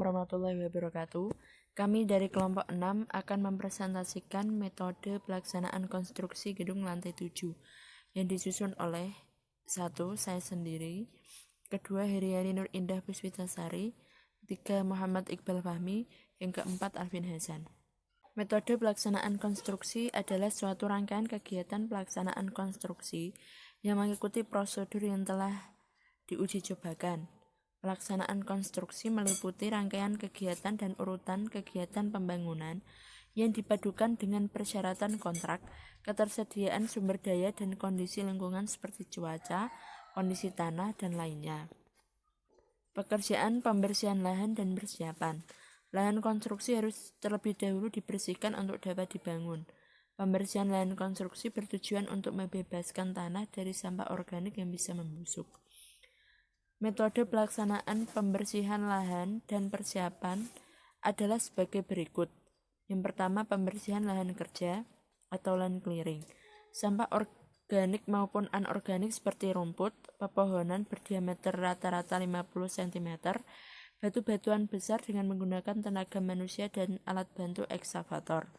warahmatullahi wabarakatuh. Kami dari kelompok 6 akan mempresentasikan metode pelaksanaan konstruksi gedung lantai 7 yang disusun oleh 1. Saya sendiri, 2. Heriani Nur Indah Puspitasari, 3. Muhammad Iqbal Fahmi, yang keempat Alvin Hasan. Metode pelaksanaan konstruksi adalah suatu rangkaian kegiatan pelaksanaan konstruksi yang mengikuti prosedur yang telah diuji cobakan. Pelaksanaan konstruksi meliputi rangkaian kegiatan dan urutan kegiatan pembangunan yang dipadukan dengan persyaratan kontrak, ketersediaan sumber daya dan kondisi lingkungan seperti cuaca, kondisi tanah, dan lainnya. Pekerjaan pembersihan lahan dan persiapan. Lahan konstruksi harus terlebih dahulu dibersihkan untuk dapat dibangun. Pembersihan lahan konstruksi bertujuan untuk membebaskan tanah dari sampah organik yang bisa membusuk. Metode pelaksanaan pembersihan lahan dan persiapan adalah sebagai berikut. Yang pertama, pembersihan lahan kerja atau land clearing. Sampah organik maupun anorganik seperti rumput, pepohonan berdiameter rata-rata 50 cm, batu-batuan besar dengan menggunakan tenaga manusia dan alat bantu ekskavator.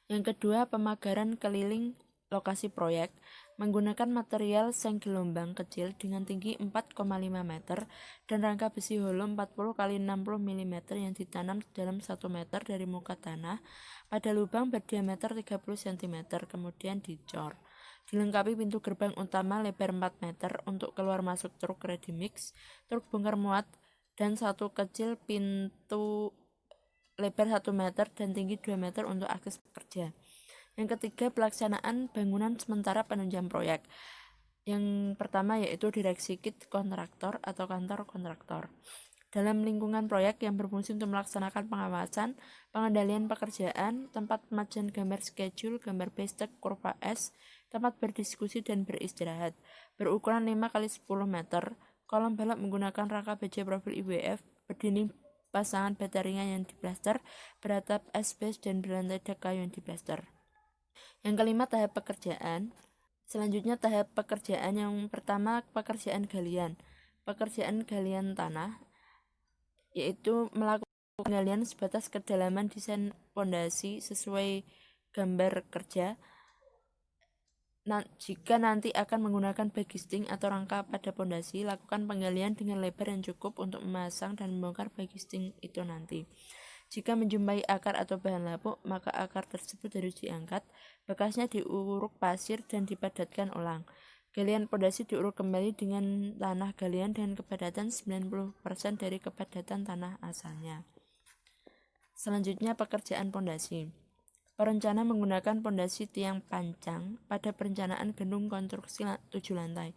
Yang kedua, pemagaran keliling lokasi proyek menggunakan material seng gelombang kecil dengan tinggi 4,5 meter dan rangka besi holo 40 x 60 mm yang ditanam dalam 1 meter dari muka tanah pada lubang berdiameter 30 cm, kemudian dicor. Dilengkapi pintu gerbang utama lebar 4 meter untuk keluar masuk truk ready mix, truk bongkar muat, dan satu kecil pintu lebar 1 meter dan tinggi 2 meter untuk akses pekerja. Yang ketiga, pelaksanaan bangunan sementara penunjang proyek. Yang pertama yaitu direksi kit kontraktor atau kantor kontraktor. Dalam lingkungan proyek yang berfungsi untuk melaksanakan pengawasan, pengendalian pekerjaan, tempat pemajian gambar schedule, gambar bestek, kurva S, tempat berdiskusi dan beristirahat. Berukuran 5 x 10 meter, kolom balok menggunakan rangka baja profil IWF, berdinding pasangan bata ringan yang diplaster, beratap asbes dan berlantai dak kayu yang diplaster. Yang kelima, tahap pekerjaan. Selanjutnya tahap pekerjaan yang pertama, pekerjaan galian. Pekerjaan galian tanah yaitu melakukan penggalian sebatas kedalaman desain pondasi sesuai gambar kerja. Jika nanti akan menggunakan bagisting atau rangka pada pondasi, lakukan penggalian dengan lebar yang cukup untuk memasang dan membongkar bagisting itu nanti. Jika menjumpai akar atau bahan lapuk, maka akar tersebut harus diangkat, bekasnya diuruk pasir dan dipadatkan ulang. Galian pondasi diuruk kembali dengan tanah galian dengan kepadatan 90% dari kepadatan tanah asalnya. Selanjutnya, pekerjaan pondasi. Perencana menggunakan pondasi tiang pancang pada perencanaan gedung konstruksi 7 lantai.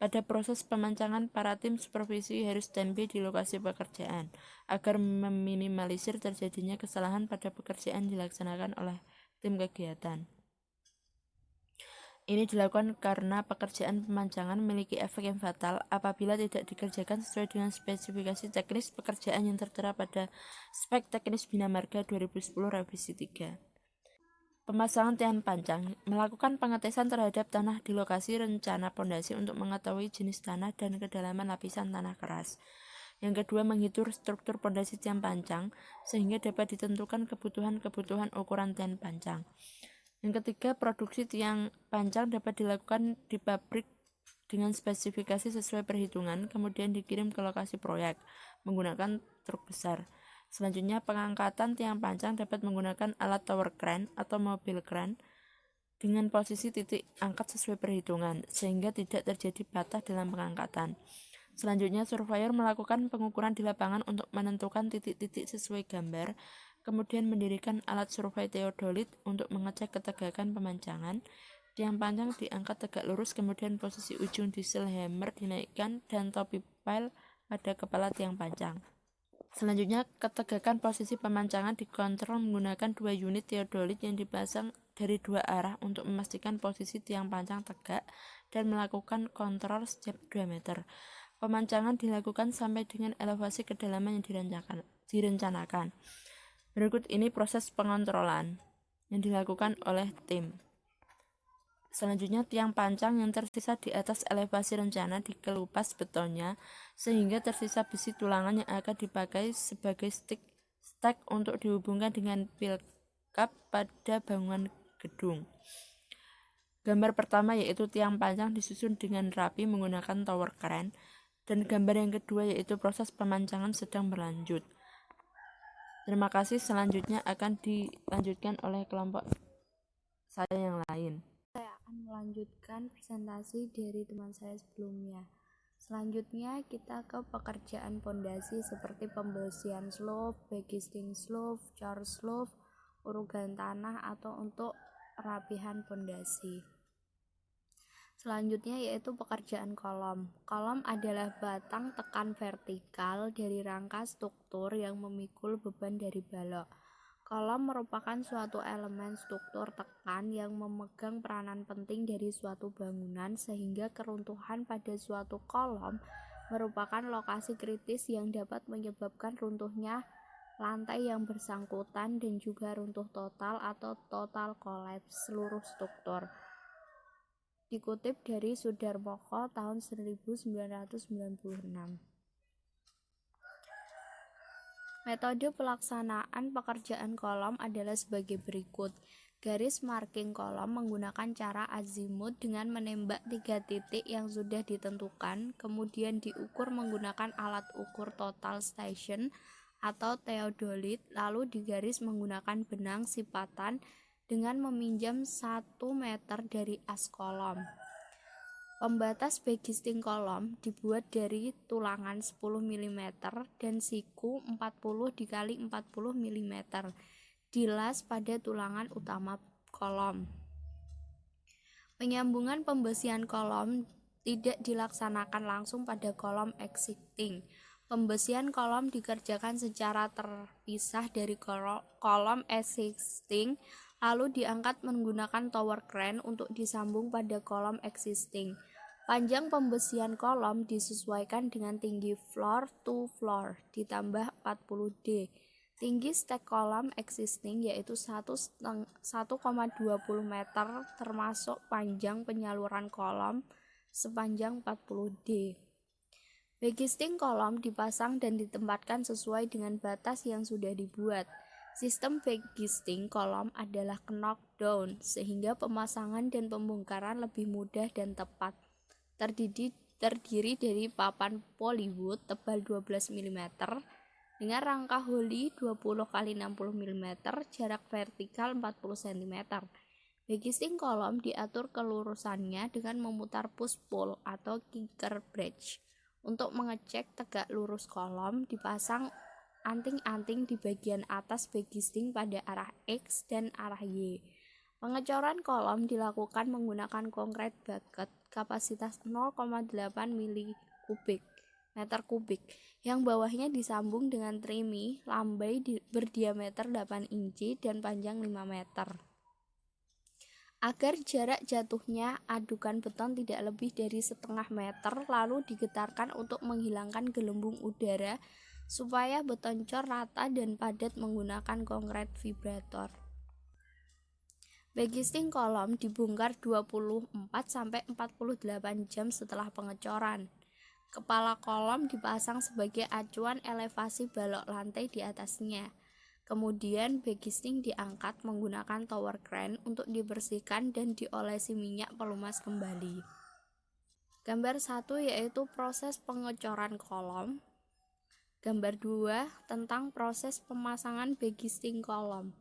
Pada proses pemancangan, para tim supervisi harus standby di lokasi pekerjaan agar meminimalisir terjadinya kesalahan pada pekerjaan dilaksanakan oleh tim kegiatan. Ini dilakukan karena pekerjaan pemancangan memiliki efek yang fatal apabila tidak dikerjakan sesuai dengan spesifikasi teknis pekerjaan yang tertera pada Spek Teknis Bina Marga 2010 Revisi 3. Pemasangan tiang pancang, melakukan pengetesan terhadap tanah di lokasi rencana pondasi untuk mengetahui jenis tanah dan kedalaman lapisan tanah keras. Yang kedua, menghitung struktur pondasi tiang pancang sehingga dapat ditentukan kebutuhan ukuran tiang pancang. Yang ketiga, produksi tiang pancang dapat dilakukan di pabrik dengan spesifikasi sesuai perhitungan, kemudian dikirim ke lokasi proyek menggunakan truk besar. Selanjutnya, pengangkatan tiang pancang dapat menggunakan alat tower crane atau mobil crane dengan posisi titik angkat sesuai perhitungan, sehingga tidak terjadi patah dalam pengangkatan. Selanjutnya, surveyor melakukan pengukuran di lapangan untuk menentukan titik-titik sesuai gambar, kemudian mendirikan alat survei teodolit untuk mengecek ketegakan pemancangan. Tiang pancang diangkat tegak lurus, kemudian posisi ujung diesel hammer dinaikkan dan topi pile pada kepala tiang pancang. Selanjutnya, ketegakan posisi pemancangan dikontrol menggunakan 2 unit teodolit yang dipasang dari 2 arah untuk memastikan posisi tiang pancang tegak dan melakukan kontrol setiap 2 meter. Pemancangan dilakukan sampai dengan elevasi kedalaman yang direncanakan. Berikut ini proses pengontrolan yang dilakukan oleh tim. Selanjutnya, tiang pancang yang tersisa di atas elevasi rencana dikelupas betonnya sehingga tersisa besi tulangan yang akan dipakai sebagai stik stek untuk dihubungkan dengan pilkap pada bangunan gedung. Gambar pertama yaitu tiang panjang disusun dengan rapi menggunakan tower crane, dan gambar yang kedua yaitu proses pemancangan sedang berlanjut. Terima kasih, selanjutnya akan dilanjutkan oleh kelompok saya yang lain. Saya akan melanjutkan presentasi dari teman saya sebelumnya. Selanjutnya kita ke pekerjaan pondasi seperti pembersihan slope, backisting slope, cor slope, urugan tanah atau untuk perapihan pondasi. Selanjutnya yaitu pekerjaan kolom. Kolom adalah batang tekan vertikal dari rangka struktur yang memikul beban dari balok. Kolom merupakan suatu elemen struktur tekan yang memegang peranan penting dari suatu bangunan, sehingga keruntuhan pada suatu kolom merupakan lokasi kritis yang dapat menyebabkan runtuhnya lantai yang bersangkutan dan juga runtuh total atau total collapse seluruh struktur. Dikutip dari Sudarmoko tahun 1996. Metode pelaksanaan pekerjaan kolom adalah sebagai berikut. Garis marking kolom menggunakan cara azimut dengan menembak 3 titik yang sudah ditentukan, kemudian diukur menggunakan alat ukur total station atau theodolit, lalu digaris menggunakan benang sipatan dengan meminjam 1 meter dari as kolom. Pembatas backisting kolom dibuat dari tulangan 10 mm dan siku 40 x 40 mm. Dilas pada tulangan utama kolom. Penyambungan pembesian kolom tidak dilaksanakan langsung pada kolom existing. Pembesian kolom dikerjakan secara terpisah dari kolom existing, lalu diangkat menggunakan tower crane untuk disambung pada kolom existing. Panjang pembesian kolom disesuaikan dengan tinggi floor to floor ditambah 40D. Tinggi stek kolom existing yaitu 1,20 meter termasuk panjang penyaluran kolom sepanjang 40D. Backisting kolom dipasang dan ditempatkan sesuai dengan batas yang sudah dibuat. Sistem backisting kolom adalah knockdown, sehingga pemasangan dan pembongkaran lebih mudah dan tepat. Terdiri dari papan polywood tebal 12 mm dengan rangka holi 20 x 60 mm, jarak vertikal 40 cm. Backisting kolom diatur kelurusannya dengan memutar push pull atau kicker bridge. Untuk mengecek tegak lurus kolom, dipasang anting-anting di bagian atas backisting pada arah X dan arah Y. Pengecoran kolom dilakukan menggunakan konkret bucket kapasitas 0,8 meter kubik yang bawahnya disambung dengan trimi lambai berdiameter 8 inci dan panjang 5 meter. Agar jarak jatuhnya adukan beton tidak lebih dari setengah meter, lalu digetarkan untuk menghilangkan gelembung udara supaya beton cor rata dan padat menggunakan konkret vibrator. Backisting kolom dibongkar 24-48 jam setelah pengecoran. Kepala kolom dipasang sebagai acuan elevasi balok lantai di atasnya. Kemudian backisting diangkat menggunakan tower crane untuk dibersihkan dan diolesi minyak pelumas kembali. Gambar 1 yaitu proses pengecoran kolom. Gambar 2 tentang proses pemasangan backisting kolom.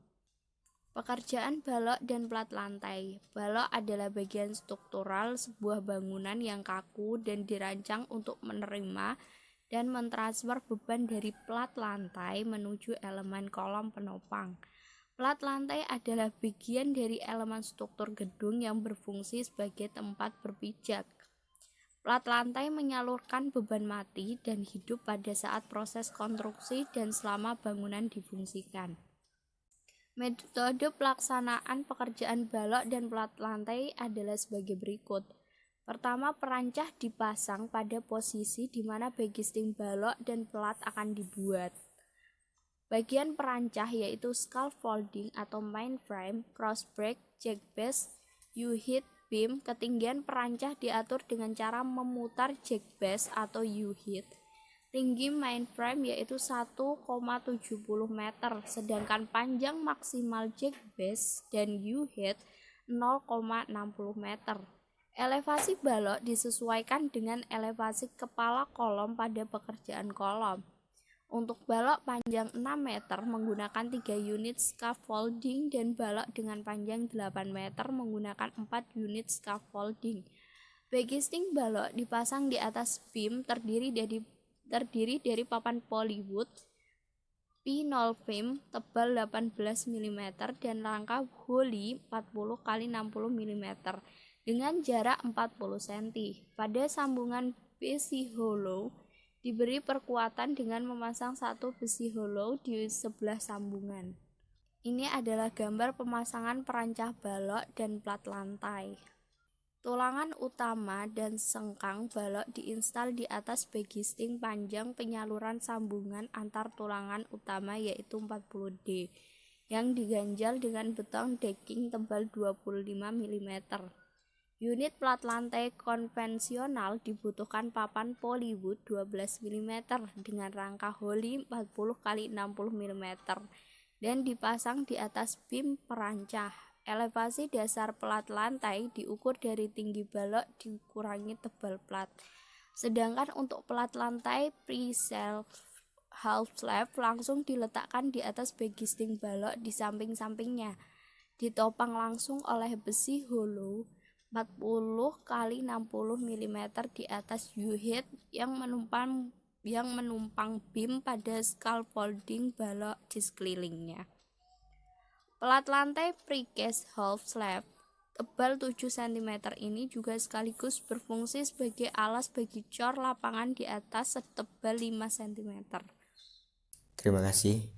Pekerjaan balok dan plat lantai. Balok adalah bagian struktural sebuah bangunan yang kaku dan dirancang untuk menerima dan mentransfer beban dari plat lantai menuju elemen kolom penopang. Plat lantai adalah bagian dari elemen struktur gedung yang berfungsi sebagai tempat berpijak. Plat lantai menyalurkan beban mati dan hidup pada saat proses konstruksi dan selama bangunan difungsikan. Metode pelaksanaan pekerjaan balok dan plat lantai adalah sebagai berikut. Pertama, perancah dipasang pada posisi di mana backisting balok dan plat akan dibuat. Bagian perancah yaitu scaffolding atau mainframe, crossbrace, jackbase, U-hit, beam. Ketinggian perancah diatur dengan cara memutar jackbase atau U-hit. Tinggi mainframe yaitu 1,70 meter, sedangkan panjang maksimal jack base dan U-head 0,60 meter. Elevasi balok disesuaikan dengan elevasi kepala kolom pada pekerjaan kolom. Untuk balok panjang 6 meter menggunakan 3 unit scaffolding dan balok dengan panjang 8 meter menggunakan 4 unit scaffolding. Backisting balok dipasang di atas beam terdiri dari papan polywood P0 film tebal 18 mm dan rangka Holley 40 x 60 mm dengan jarak 40 cm. Pada sambungan besi hollow diberi perkuatan dengan memasang satu besi hollow di sebelah sambungan. Ini adalah gambar pemasangan perancah balok dan plat lantai. Tulangan utama dan sengkang balok diinstal di atas backisting panjang penyaluran sambungan antar tulangan utama yaitu 40D yang diganjal dengan beton decking tebal 25 mm. Unit plat lantai konvensional dibutuhkan papan polywood 12 mm dengan rangka Holley 40 x 60 mm dan dipasang di atas beam perancah. Elevasi dasar plat lantai diukur dari tinggi balok dikurangi tebal plat. Sedangkan untuk plat lantai pre-self half slab langsung diletakkan di atas backisting balok di samping-sampingnya, ditopang langsung oleh besi hollow 40 x 60 mm di atas U-head yang menumpang beam pada scaffolding balok di sekelilingnya. Plat lantai precast half slab tebal 7 cm ini juga sekaligus berfungsi sebagai alas bagi cor lapangan di atas setebal 5 cm. Terima kasih.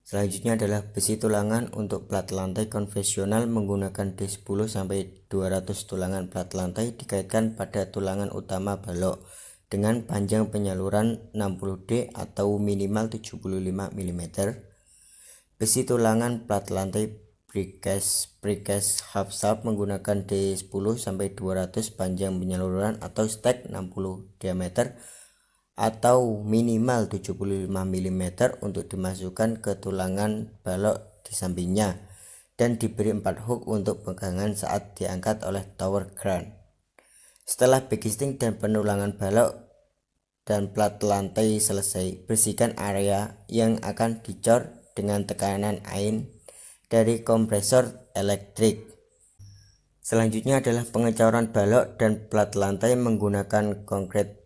Selanjutnya adalah besi tulangan untuk plat lantai konvensional menggunakan D10 sampai 200 tulangan plat lantai dikaitkan pada tulangan utama balok dengan panjang penyaluran 60D atau minimal 75 mm. Besi tulangan plat lantai precast half slab menggunakan D10 sampai 200 panjang penyaluran atau stack 60 diameter atau minimal 75 mm untuk dimasukkan ke tulangan balok di sampingnya dan diberi 4 hook untuk pegangan saat diangkat oleh tower crane. Setelah backisting dan penulangan balok dan plat lantai selesai, bersihkan area yang akan dicor dengan tekanan air dari kompresor elektrik. Selanjutnya adalah pengecoran balok dan plat lantai menggunakan konkrit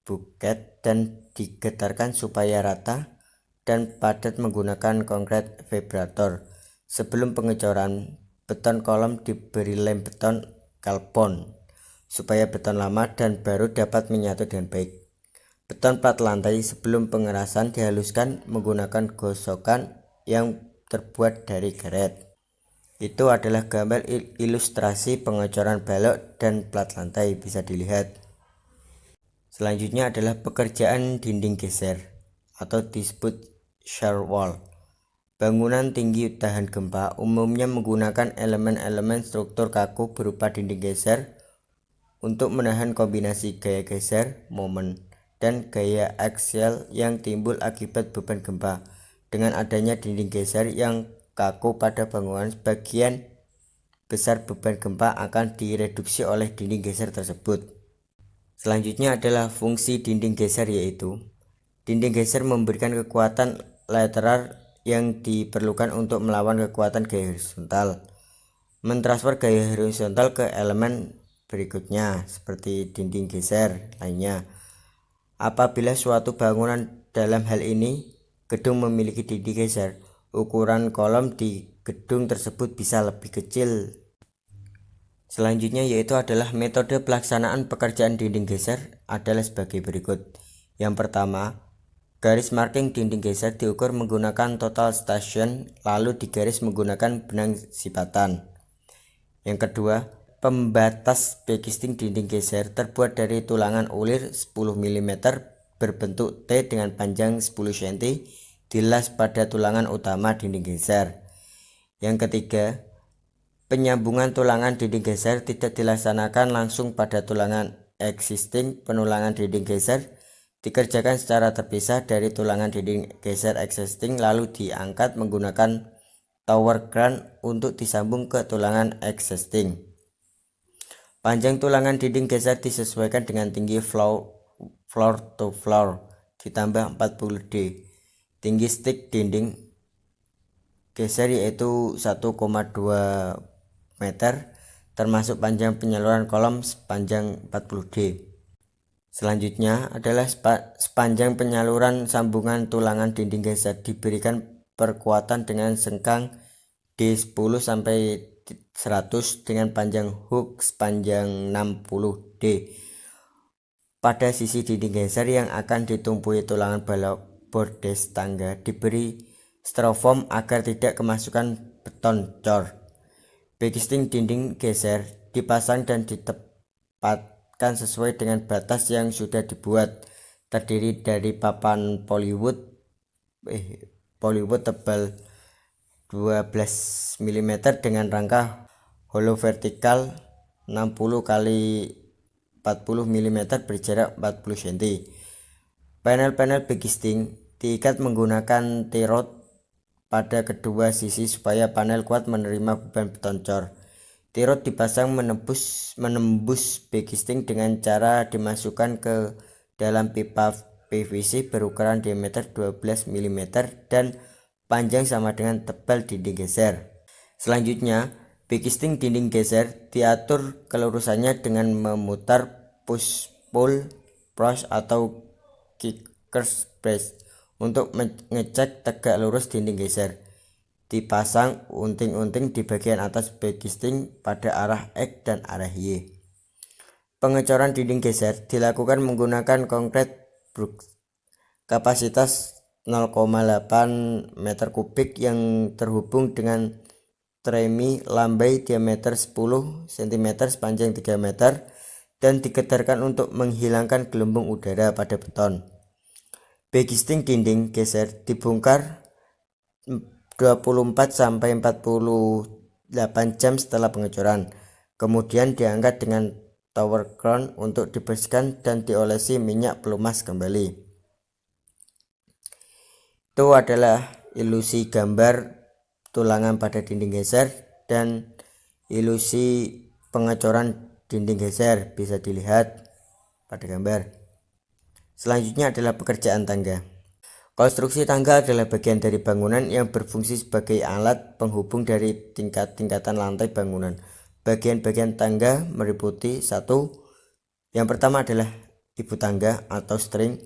buket dan digetarkan supaya rata dan padat menggunakan konkrit vibrator. Sebelum pengecoran, beton kolom diberi lem beton kalpon supaya beton lama dan baru dapat menyatu dengan baik. Beton plat lantai sebelum pengerasan dihaluskan menggunakan gosokan yang terbuat dari karet. Itu adalah gambar ilustrasi pengecoran balok dan plat lantai, bisa dilihat. Selanjutnya adalah pekerjaan dinding geser atau disebut shear wall. Bangunan tinggi tahan gempa umumnya menggunakan elemen-elemen struktur kaku berupa dinding geser untuk menahan kombinasi gaya geser, momen, dan gaya aksial yang timbul akibat beban gempa. Dengan adanya dinding geser yang kaku pada bangunan, sebagian besar beban gempa akan direduksi oleh dinding geser tersebut. Selanjutnya adalah fungsi dinding geser, yaitu dinding geser memberikan kekuatan lateral yang diperlukan untuk melawan kekuatan gaya horizontal, mentransfer gaya horizontal ke elemen berikutnya seperti dinding geser lainnya. Apabila suatu bangunan, dalam hal ini gedung, memiliki dinding geser, ukuran kolom di gedung tersebut bisa lebih kecil. Selanjutnya yaitu adalah metode pelaksanaan pekerjaan dinding geser adalah sebagai berikut. Yang pertama, garis marking dinding geser diukur menggunakan total station lalu digaris menggunakan benang sipatan. Yang kedua, pembatas backisting dinding geser terbuat dari tulangan ulir 10 mm berbentuk T dengan panjang 10 cm dilas pada tulangan utama dinding geser. Yang ketiga, penyambungan tulangan dinding geser tidak dilaksanakan langsung pada tulangan existing. Penulangan dinding geser dikerjakan secara terpisah dari tulangan dinding geser existing lalu diangkat menggunakan tower crane untuk disambung ke tulangan existing. Panjang tulangan dinding geser disesuaikan dengan tinggi floor to floor ditambah 40 D. Tinggi stick dinding geser yaitu 1,2 meter termasuk panjang penyaluran kolom sepanjang 40 D. Selanjutnya adalah sepanjang penyaluran sambungan tulangan dinding geser diberikan perkuatan dengan sengkang D10 sampai 100 dengan panjang hook sepanjang 60 D. Pada sisi dinding geser yang akan ditumpui tulangan balok bordes tangga diberi styrofoam agar tidak kemasukan beton cor. Backing dinding geser dipasang dan ditempatkan sesuai dengan batas yang sudah dibuat, terdiri dari papan polywood tebal 12 mm dengan rangka hollow vertikal 60 x 40 mm berjarak 40 cm. Panel-panel backing diikat menggunakan T-rod pada kedua sisi supaya panel kuat menerima beban beton cor. T-rod dipasang menembus backing dengan cara dimasukkan ke dalam pipa PVC berukuran diameter 12 mm dan panjang sama dengan tebal dinding geser. Selanjutnya, backing dinding geser diatur kelurusannya dengan memutar push-pull brush atau kickers brace untuk mengecek tegak lurus dinding geser. Dipasang unting-unting di bagian atas backing pada arah X dan arah Y. Pengecoran dinding geser dilakukan menggunakan konkret Brooks kapasitas 0,8 meter kubik yang terhubung dengan tremi lambai diameter 10 cm sepanjang 3 meter dan dikedarkan untuk menghilangkan gelembung udara pada beton. Backing dinding geser dibongkar 24 sampai 48 jam setelah pengecoran. Kemudian diangkat dengan tower crane untuk dibersihkan dan diolesi minyak pelumas kembali. Itu adalah ilusi gambar tulangan pada dinding geser dan ilusi pengecoran dinding geser bisa dilihat pada gambar. Selanjutnya adalah pekerjaan tangga. Konstruksi tangga adalah bagian dari bangunan yang berfungsi sebagai alat penghubung dari tingkat-tingkatan lantai bangunan. Bagian-bagian tangga meliputi 1. Yang pertama adalah ibu tangga atau string,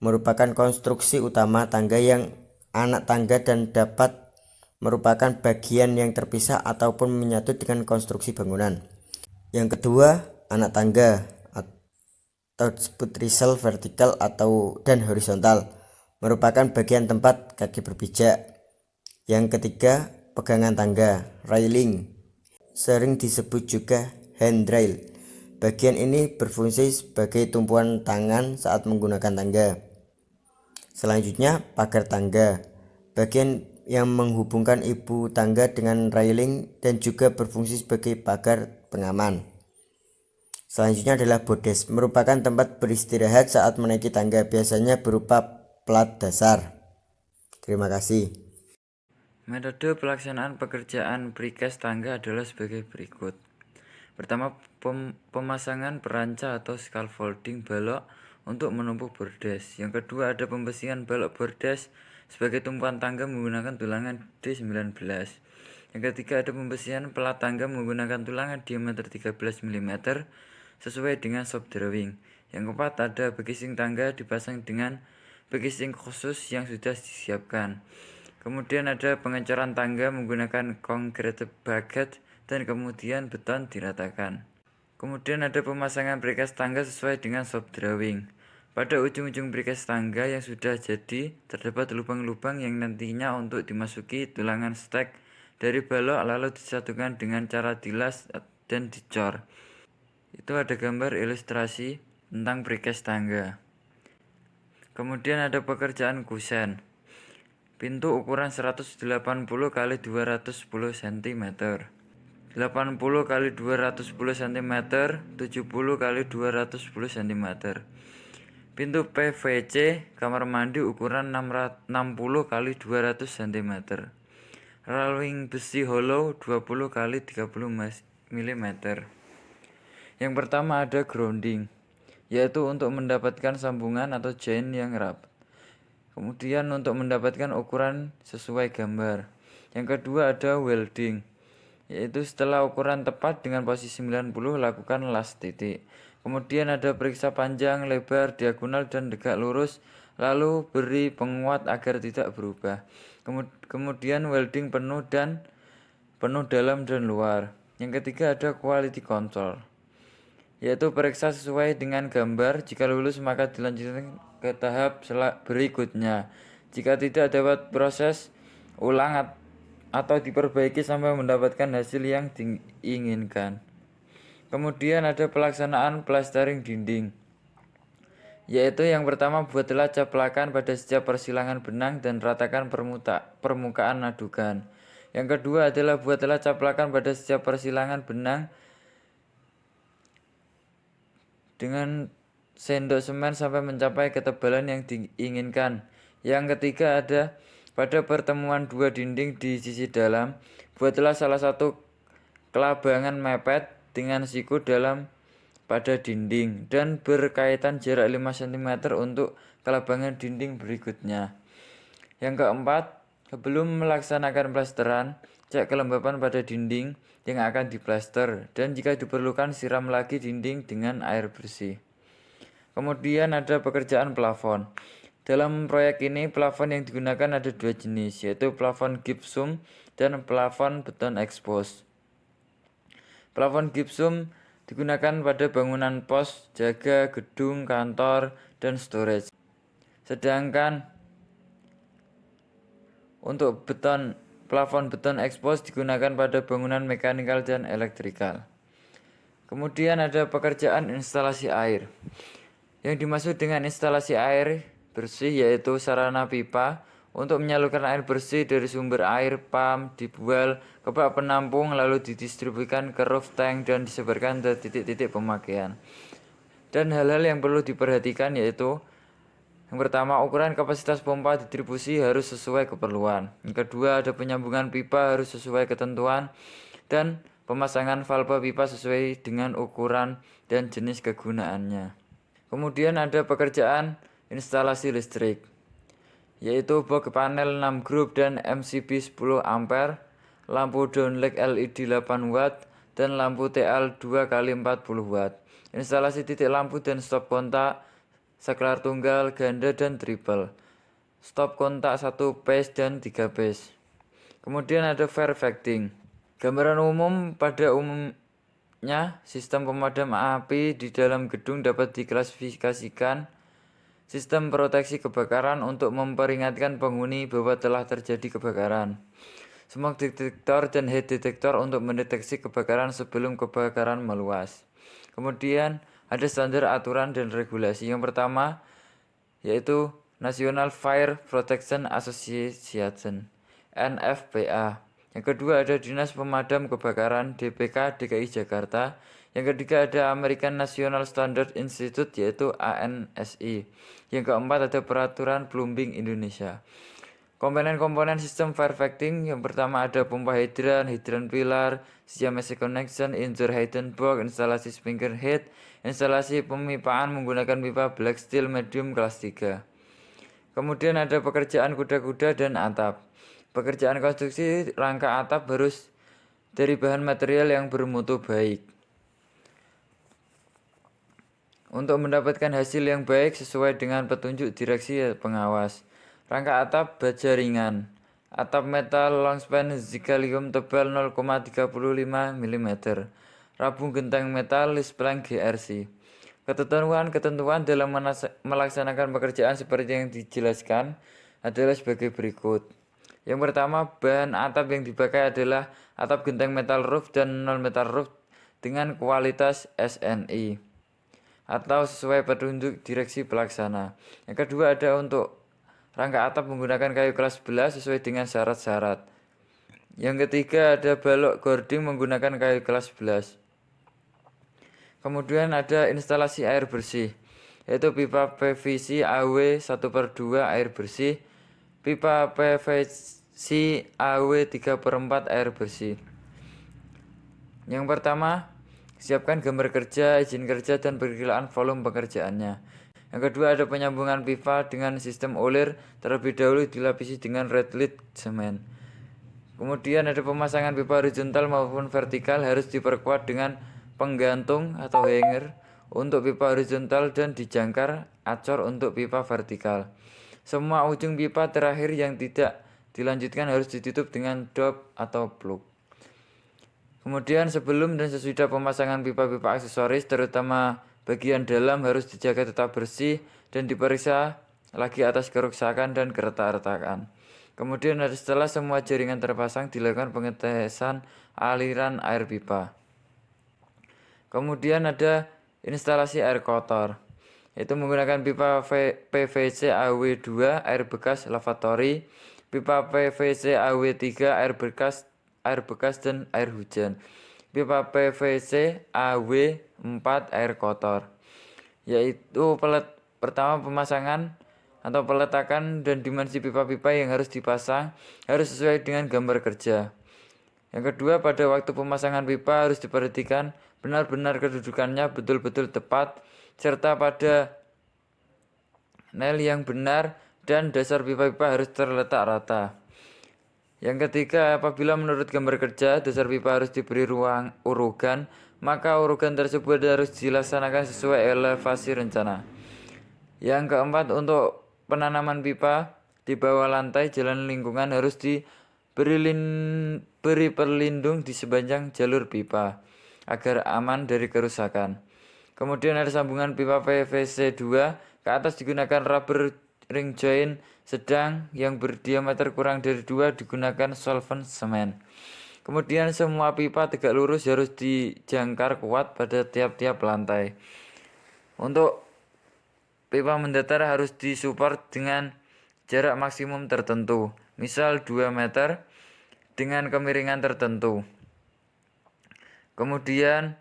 merupakan konstruksi utama tangga yang anak tangga dan dapat merupakan bagian yang terpisah ataupun menyatu dengan konstruksi bangunan. Yang kedua, anak tangga atau disebut risel vertikal dan horizontal, merupakan bagian tempat kaki berpijak. Yang ketiga, pegangan tangga, railing, sering disebut juga handrail. Bagian ini berfungsi sebagai tumpuan tangan saat menggunakan tangga. Selanjutnya, pagar tangga, bagian yang menghubungkan ibu tangga dengan railing dan juga berfungsi sebagai pagar pengaman. Selanjutnya adalah bordes, merupakan tempat beristirahat saat menaiki tangga, biasanya berupa plat dasar. Terima kasih. Metode pelaksanaan pekerjaan precast tangga adalah sebagai berikut. Pertama, pemasangan peranca atau scaffolding balok untuk menumpuk bordes. Yang kedua, ada pembesian balok bordes sebagai tumpuan tangga menggunakan tulangan D19. Yang ketiga, ada pembesian pelat tangga menggunakan tulangan diameter 13 mm sesuai dengan shop drawing. Yang keempat, ada backing tangga dipasang dengan backing khusus yang sudah disiapkan. Kemudian ada pengecoran tangga menggunakan concrete bucket dan kemudian beton diratakan. Kemudian ada pemasangan precast tangga sesuai dengan shop drawing. Pada ujung-ujung precast tangga yang sudah jadi terdapat lubang-lubang yang nantinya untuk dimasuki tulangan stek dari balok lalu disatukan dengan cara dilas dan dicor. Itu ada gambar ilustrasi tentang precast tangga. Kemudian ada pekerjaan kusen. Pintu ukuran 180 x 210 cm, 80 x 210 cm, 70 x 210 cm. Pintu PVC kamar mandi ukuran 60 kali 200 cm. Railing besi hollow 20 kali 30 mm. Yang pertama ada grounding, yaitu untuk mendapatkan sambungan atau join yang rapat. Kemudian untuk mendapatkan ukuran sesuai gambar. Yang kedua ada welding, yaitu setelah ukuran tepat dengan posisi 90 lakukan las titik. Kemudian ada periksa panjang, lebar, diagonal, dan tegak lurus, lalu beri penguat agar tidak berubah. Kemudian welding penuh dalam dan luar. Yang ketiga ada quality control, yaitu periksa sesuai dengan gambar. Jika lulus maka dilanjutkan ke tahap berikutnya. Jika tidak dapat proses ulang atau diperbaiki sampai mendapatkan hasil yang diinginkan. Kemudian ada pelaksanaan plastering dinding, yaitu yang pertama buatlah caplakan pada setiap persilangan benang dan ratakan permukaan adukan. Yang kedua adalah buatlah caplakan pada setiap persilangan benang dengan sendok semen sampai mencapai ketebalan yang diinginkan. Yang ketiga ada pada pertemuan dua dinding di sisi dalam, buatlah salah satu kelabangan mepet dengan siku dalam pada dinding dan berkaitan jarak 5 cm untuk kelabangan dinding berikutnya. Yang keempat, sebelum melaksanakan plesteran, cek kelembapan pada dinding yang akan diplaster dan jika diperlukan siram lagi dinding dengan air bersih. Kemudian ada pekerjaan plafon. Dalam proyek ini plafon yang digunakan ada dua jenis, yaitu plafon gypsum dan plafon beton expose. Plafon gypsum digunakan pada bangunan pos, jaga, gedung, kantor, dan storage. Sedangkan untuk plafon beton expose digunakan pada bangunan mekanikal dan elektrikal. Kemudian ada pekerjaan instalasi air. Yang dimaksud dengan instalasi air bersih yaitu sarana pipa untuk menyalurkan air bersih dari sumber air pump dibual ke bak penampung lalu didistribusikan ke roof tank dan disebarkan ke titik-titik pemakaian. Dan hal-hal yang perlu diperhatikan yaitu yang pertama, ukuran kapasitas pompa distribusi harus sesuai keperluan. Yang kedua, ada penyambungan pipa harus sesuai ketentuan dan pemasangan valve pipa sesuai dengan ukuran dan jenis kegunaannya. Kemudian ada pekerjaan instalasi listrik, yaitu box panel 6 grup dan MCB 10 ampere, lampu downlight LED 8 watt, dan lampu TL 2 x 40 watt. Instalasi titik lampu dan stop kontak, saklar tunggal, ganda, dan triple. Stop kontak 1 phase dan 3 phase. Kemudian ada fire fighting. Gambaran umum pada umumnya sistem pemadam api di dalam gedung dapat diklasifikasikan sistem proteksi kebakaran untuk memperingatkan penghuni bahwa telah terjadi kebakaran. Smoke detector dan heat detector untuk mendeteksi kebakaran sebelum kebakaran meluas. Kemudian ada standar aturan dan regulasi. Yang pertama yaitu National Fire Protection Association (NFPA). Yang kedua ada Dinas Pemadam Kebakaran DPK DKI Jakarta. Yang ketiga ada American National Standard Institute yaitu ANSI. Yang keempat ada Peraturan Plumbing Indonesia. Komponen-komponen sistem fire fighting yang pertama ada pompa hidran pilar, sistem AC connection, injure hidden box, instalasi sprinkler head, instalasi pemipaan menggunakan pipa black steel medium kelas 3. Kemudian ada pekerjaan kuda-kuda dan atap. Pekerjaan konstruksi rangka atap harus dari bahan material yang bermutu baik. Untuk mendapatkan hasil yang baik sesuai dengan petunjuk direksi pengawas. Rangka atap baja ringan. Atap metal longspan zirconium tebal 0,35 mm. Rabung genteng metal list plank GRC. Ketentuan dalam melaksanakan pekerjaan seperti yang dijelaskan adalah sebagai berikut. Yang pertama, bahan atap yang dipakai adalah atap genteng metal roof dan non metal roof dengan kualitas SNI atau sesuai petunjuk direksi pelaksana. Yang kedua ada untuk rangka atap menggunakan kayu kelas 11 sesuai dengan syarat-syarat. Yang ketiga ada balok gording menggunakan kayu kelas 11. Kemudian ada instalasi air bersih. yaitu pipa PVC AW 1/2 air bersih, pipa PVC AW 3/4 air bersih. Yang pertama, siapkan gambar kerja, izin kerja, dan perkiraan volume pekerjaannya. Yang kedua, ada penyambungan pipa dengan sistem ulir, terlebih dahulu dilapisi dengan red lead semen. Kemudian ada pemasangan pipa horizontal maupun vertikal, harus diperkuat dengan penggantung atau hanger untuk pipa horizontal dan dijangkar acor untuk pipa vertikal. Semua ujung pipa terakhir yang tidak dilanjutkan harus ditutup dengan dop atau plug. Kemudian sebelum dan sesudah pemasangan pipa-pipa aksesoris, terutama bagian dalam, harus dijaga tetap bersih dan diperiksa lagi atas kerusakan dan keretak-retakan. Kemudian setelah semua jaringan terpasang, dilakukan pengetesan aliran air pipa. Kemudian ada instalasi air kotor, yaitu menggunakan pipa PVC AW2 air bekas lavatory, pipa PVC AW3 air bekas dan air hujan, pipa PVC AW4 air kotor. Yaitu pertama, pemasangan atau peletakan dan dimensi pipa-pipa yang harus dipasang harus sesuai dengan gambar kerja. Yang kedua, pada waktu pemasangan pipa harus diperhatikan benar-benar kedudukannya betul-betul tepat, serta pada nail yang benar dan dasar pipa-pipa harus terletak rata. Yang ketiga, apabila menurut gambar kerja dasar pipa harus diberi ruang urugan, maka urugan tersebut harus dilaksanakan sesuai elevasi rencana. Yang keempat, untuk penanaman pipa di bawah lantai jalan lingkungan harus diberi pelindung di sepanjang jalur pipa agar aman dari kerusakan. Kemudian ada sambungan pipa PVC 2 ke atas digunakan rubber ring joint sedang yang berdiameter kurang dari 2 digunakan solvent semen. Kemudian semua pipa tegak lurus harus dijangkar kuat pada tiap-tiap lantai. Untuk pipa mendatar harus disupport dengan jarak maksimum tertentu, misal 2 meter dengan kemiringan tertentu. Kemudian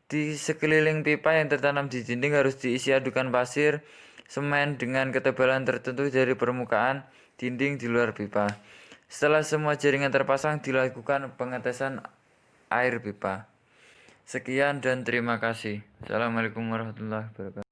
di sekeliling pipa yang tertanam di dinding harus diisi adukan pasir semen dengan ketebalan tertentu dari permukaan dinding di luar pipa. Setelah semua jaringan terpasang, dilakukan pengetesan air pipa. Sekian dan terima kasih. Assalamualaikum warahmatullahi wabarakatuh.